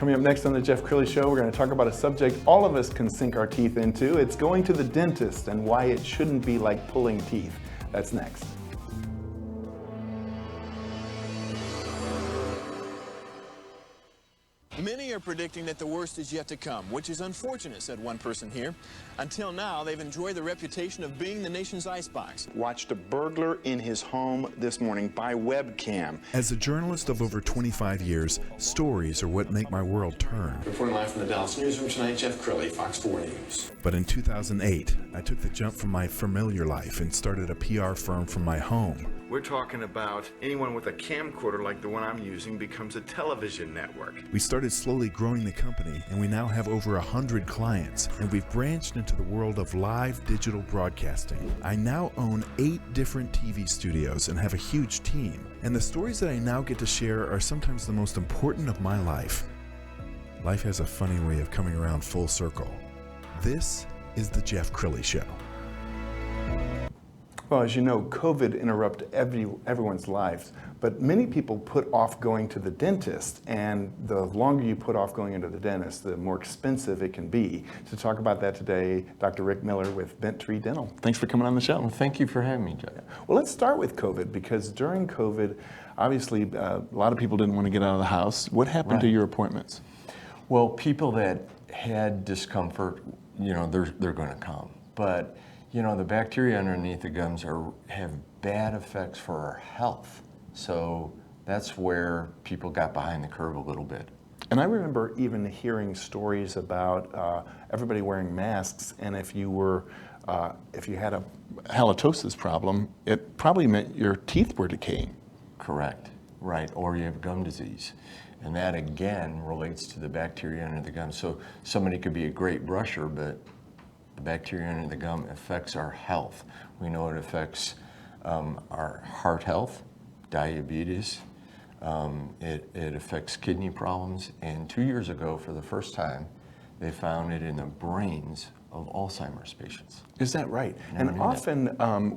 Coming up next on the Jeff Crilley Show, we're going to talk about a subject all of us can sink our teeth into. It's going to the dentist and why it shouldn't be like pulling teeth. That's next. Many are predicting that the worst is yet to come, which is unfortunate, said one person here. Until now, they've enjoyed the reputation of being the nation's icebox. Watched a burglar in his home this morning by webcam. As a journalist of over 25 years, stories are what make my world turn. Reporting live from the Dallas newsroom tonight, Jeff Crilley, Fox 4 News. But in 2008, I took the jump from my familiar life and started a PR firm from my home. We're talking about anyone with a camcorder like the one I'm using becomes a television network. We started slowly growing the company, and we now have over 100 clients, and we've branched into the world of live digital broadcasting. I now own 8 different TV studios and have a huge team. And the stories that I now get to share are sometimes the most important of my life. Life has a funny way of coming around full circle. This is the Jeff Crilley Show. Well, as you know, COVID interrupted everyone's lives, but many people put off going to the dentist, and the longer you put off going into the dentist, the more expensive it can be. To talk about that today, Dr. Rick Miller with Bent Tree Dental. Thanks for coming on the show. Well, thank you for having me, Jeff. Well, let's start with COVID, because during COVID, obviously, a lot of people didn't want to get out of the house. What happened to your appointments? Well, people that had discomfort, they're going to come. But the bacteria underneath the gums have bad effects for our health. So that's where people got behind the curve a little bit. And I remember even hearing stories about everybody wearing masks, and if you had a halitosis problem, it probably meant your teeth were decaying. Correct, right, or you have gum disease. And that again relates to the bacteria under the gum. So somebody could be a great brusher, but the bacteria under the gum affects our health. We know it affects our heart health, diabetes, it affects kidney problems, and 2 years ago, for the first time, they found it in the brains of Alzheimer's patients. Is that right? And often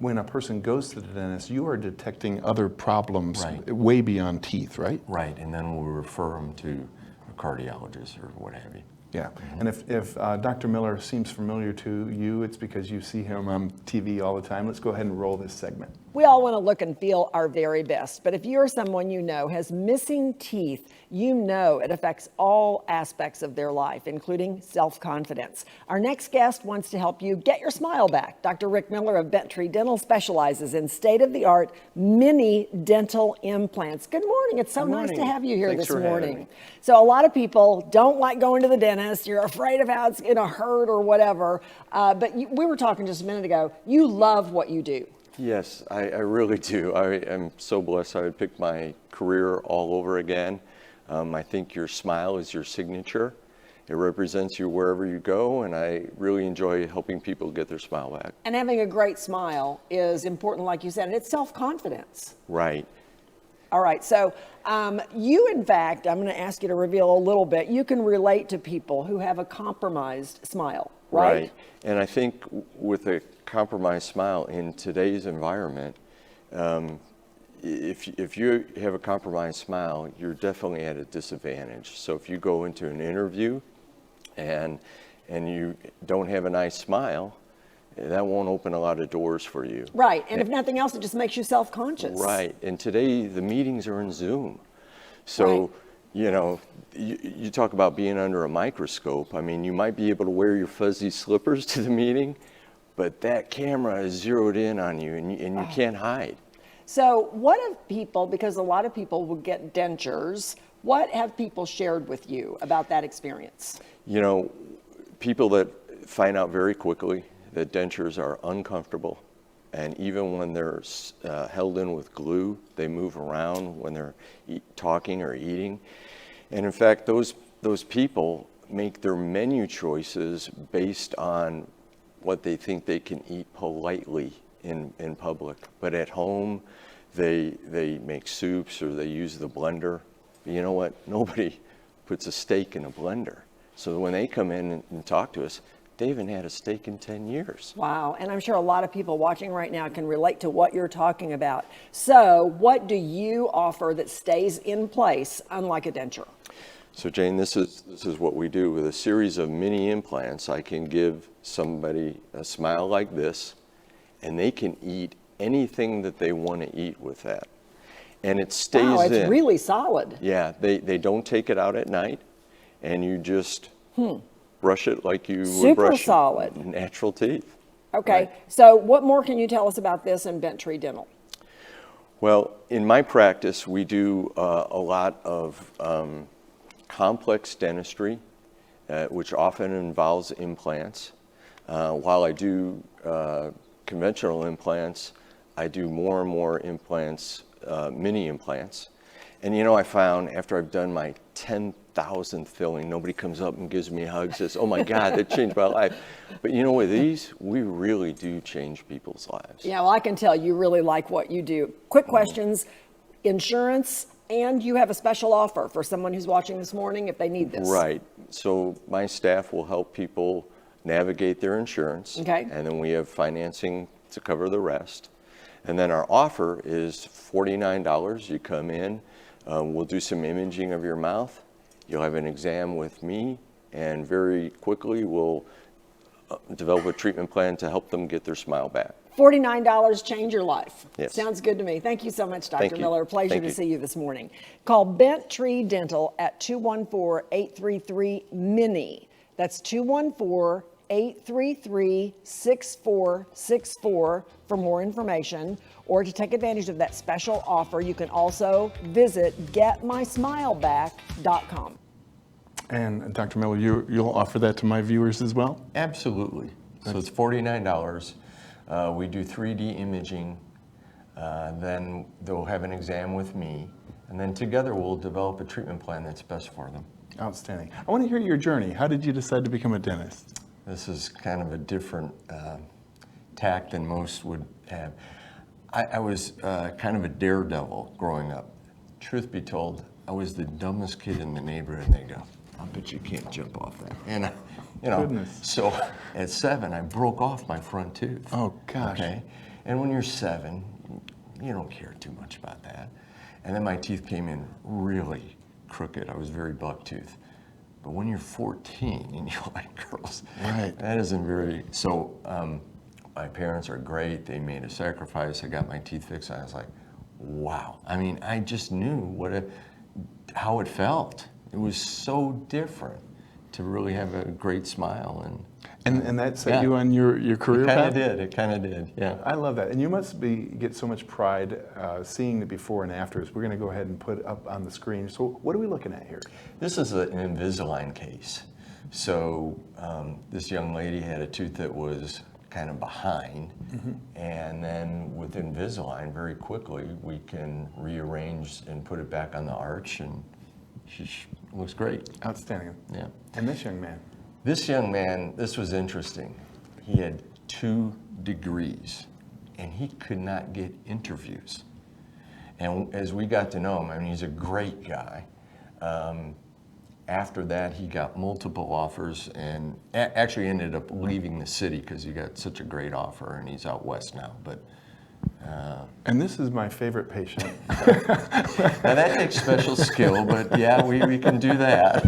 when a person goes to the dentist, you are detecting other problems way beyond teeth, right? Right, and then we'll refer them to a cardiologist or what have you. Yeah, and if Dr. Miller seems familiar to you, it's because you see him on TV all the time. Let's go ahead and roll this segment. We all want to look and feel our very best, but if you're someone you know has missing teeth, you know it affects all aspects of their life, including self-confidence. Our next guest wants to help you get your smile back. Dr. Rick Miller of Bent Tree Dental specializes in state-of-the-art mini dental implants. Good morning. It's so nice to have you here this morning. So a lot of people don't like going to the dentist. You're afraid of how it's going to hurt or whatever. But we were talking just a minute ago. You love what you do. Yes, I really do. I am so blessed. I would pick my career all over again. I think your smile is your signature. It represents you wherever you go, and I really enjoy helping people get their smile back. And having a great smile is important, like you said, and it's self-confidence. Right. All right, so you, in fact, I'm going to ask you to reveal a little bit. You can relate to people who have a compromised smile, right? Right, and I think with a compromised smile in today's environment, if you have a compromised smile, you're definitely at a disadvantage. So if you go into an interview and you don't have a nice smile, that won't open a lot of doors for you. Right, and if nothing else, it just makes you self-conscious. Right, and today the meetings are in Zoom. So, you talk about being under a microscope. I mean, you might be able to wear your fuzzy slippers to the meeting, but that camera is zeroed in on you, and you can't hide. So what have people, because a lot of people will get dentures, what have people shared with you about that experience? People that find out very quickly that dentures are uncomfortable, and even when they're held in with glue, they move around when they're talking or eating. And in fact, those people make their menu choices based on what they think they can eat politely in public. But at home, they make soups or they use the blender. But you know what? Nobody puts a steak in a blender. So when they come in and talk to us, they haven't had a steak in 10 years. Wow, and I'm sure a lot of people watching right now can relate to what you're talking about. So what do you offer that stays in place, unlike a denture? So Jane, this is what we do. With a series of mini implants, I can give somebody a smile like this, and they can eat anything that they want to eat with that. And it stays in. Wow, it's really solid. Yeah, they don't take it out at night, and you just brush it like you would brush solid. natural teeth. Okay, Right. so what more can you tell us about this in Bent Tree Dental? Well, in my practice, we do a lot of complex dentistry, which often involves implants. While I do conventional implants, I do more and more implants, mini implants. And I found after I've done my 10,000th filling, nobody comes up and gives me a hug, says, oh my God, that changed my life. But with these, we really do change people's lives. Yeah, well, I can tell you really like what you do. Quick questions, insurance, and you have a special offer for someone who's watching this morning if they need this. Right. So my staff will help people navigate their insurance. Okay. And then we have financing to cover the rest. And then our offer is $49. You come in, we'll do some imaging of your mouth. You'll have an exam with me, and very quickly we'll develop a treatment plan to help them get their smile back. $49 change your life. Yes. Sounds good to me. Thank you so much, Dr. Thank you. Miller. Pleasure Thank to you. see you this morning. Call Bent Tree Dental at 214-833-MINI. That's 214-833-6464 for more information. Or to take advantage of that special offer, you can also visit getmysmileback.com. And Dr. Miller, you'll offer that to my viewers as well? Absolutely. So it's $49. We do 3D imaging. Then they'll have an exam with me. And then together we'll develop a treatment plan that's best for them. Outstanding. I want to hear your journey. How did you decide to become a dentist? This is kind of a different tack than most would have. I was kind of a daredevil growing up. Truth be told, I was the dumbest kid in the neighborhood, and they go, I bet you can't jump off that. And, Goodness. so at 7, I broke off my front tooth. Oh, gosh. Okay. And when you're 7, you don't care too much about that. And then my teeth came in really crooked. I was very buck-toothed. But when you're 14 and you like girls, Right. that isn't very, so my parents are great. They made a sacrifice. I got my teeth fixed. And I was like, wow. I mean, I just knew how it felt. It was so different to really have a great smile. And that set you on your career path? It kind of did, yeah. I love that. And you must get so much pride seeing the before and afters. We're going to go ahead and put up on the screen. So what are we looking at here? This is an Invisalign case. So this young lady had a tooth that was kind of behind, and then with Invisalign, very quickly, we can rearrange and put it back on the arch, and she looks great. Outstanding. Yeah. And this young man? This young man, this was interesting. He had 2 degrees, and he could not get interviews. And as we got to know him, I mean, he's a great guy. After that, he got multiple offers and actually ended up leaving the city because he got such a great offer, and he's out west now. But And this is my favorite patient. now that takes special skill, but yeah, we can do that.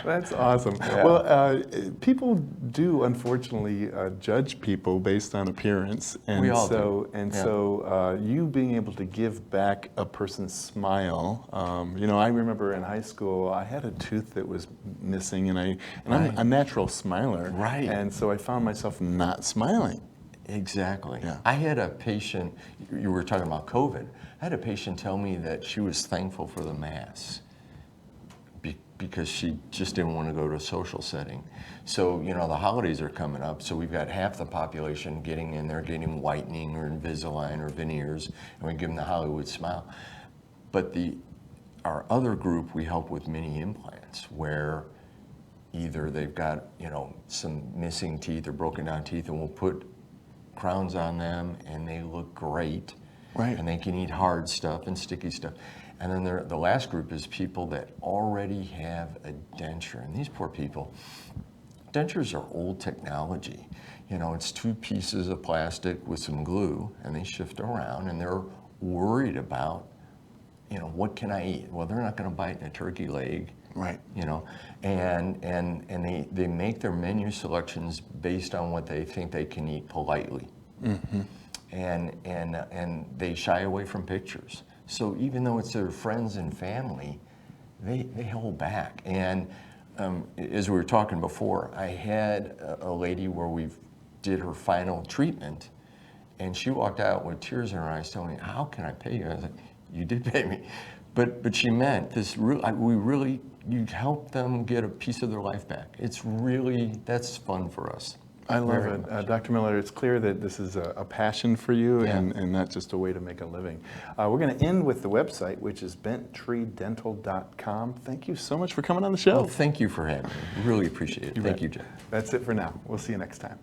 That's awesome. Yeah. Well, people do unfortunately judge people based on appearance, and We all so do. and Yeah. so you being able to give back a person's smile. I remember in high school I had a tooth that was missing, and I'm Right. a natural smiler, Right. And so I found myself not smiling. Exactly. Yeah. I had a patient, you were talking about COVID, I had a patient tell me that she was thankful for the masks because she just didn't want to go to a social setting. So, the holidays are coming up, so we've got half the population getting in there, getting whitening or Invisalign or veneers, and we give them the Hollywood smile. But our other group, we help with mini implants, where either they've got, some missing teeth or broken down teeth, and we'll put crowns on them, and they look great. Right. And they can eat hard stuff and sticky stuff. And then the last group is people that already have a denture. And these poor people, dentures are old technology. It's 2 pieces of plastic with some glue, and they shift around, and they're worried about, you know, what can I eat? Well, they're not going to bite in a turkey leg. Right. You know, and they make their menu selections based on what they think they can eat politely. Mm-hmm. And they shy away from pictures. So even though it's their friends and family, they hold back. And as we were talking before, I had a lady where we did her final treatment, and she walked out with tears in her eyes telling me, how can I pay you? I was like, you did pay me. But she meant this, you help them get a piece of their life back. It's really, that's fun for us. I love it. Dr. Miller, it's clear that this is a passion for you and not just a way to make a living. We're going to end with the website, which is benttreedental.com. Thank you so much for coming on the show. Well, thank you for having me. Really appreciate it. Thank you, Jeff. That's it for now. We'll see you next time.